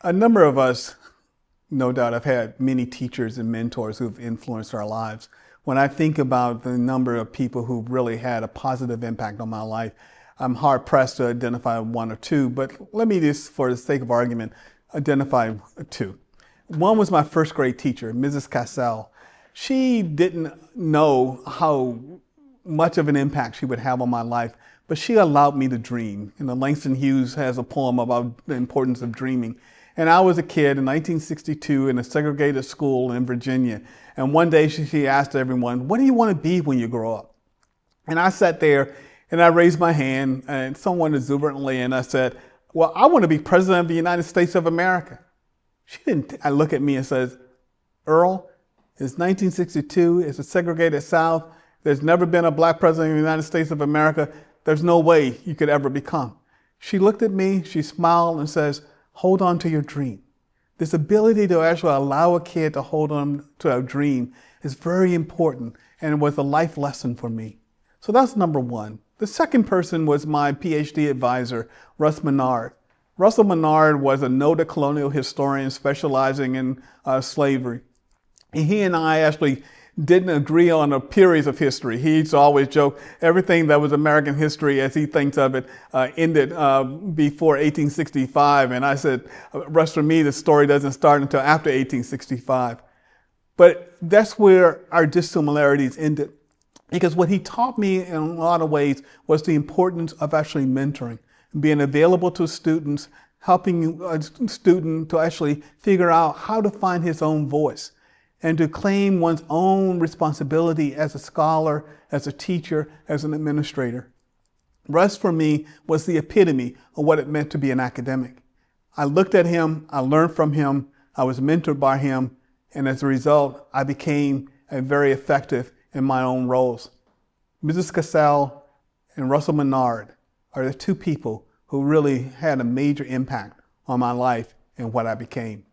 A number of us, no doubt, have had many teachers and mentors who've influenced our lives. When I think about the number of people who've really had a positive impact on my life, I'm hard pressed to identify one or two, but let me just, for the sake of argument, identify two. One was my first grade teacher, Mrs. Cassell. She didn't know how much of an impact she would have on my life, but she allowed me to dream. Langston Hughes has a poem about the importance of dreaming. And I was a kid in 1962 in a segregated school in Virginia. And one day she asked everyone, "What do you want to be when you grow up?" And I sat there and I raised my hand and someone exuberantly, and I said, "Well, I want to be president of the United States of America." She didn't look at me and says, "Earl, it's 1962, it's a segregated South. There's never been a black president of the United States of America. There's no way you could ever become." She looked at me, she smiled and says, "Hold on to your dream." This ability to actually allow a kid to hold on to a dream is very important, and it was a life lesson for me. So that's number one. The second person was my Ph.D. advisor, Russ Menard. Russell Menard was a noted colonial historian specializing in slavery. And he and I actually didn't agree on the periods of history. He used to always joke everything that was American history, as he thinks of it, ended before 1865. And I said, Russ, for me, the story doesn't start until after 1865. But that's where our dissimilarities ended. Because what he taught me in a lot of ways was the importance of actually mentoring, being available to students, helping a student to actually figure out how to find his own voice, and to claim one's own responsibility as a scholar, as a teacher, as an administrator. Russ, for me, was the epitome of what it meant to be an academic. I looked at him, I learned from him, I was mentored by him, and as a result, I became very effective in my own roles. Mrs. Cassell and Russell Menard are the two people who really had a major impact on my life and what I became.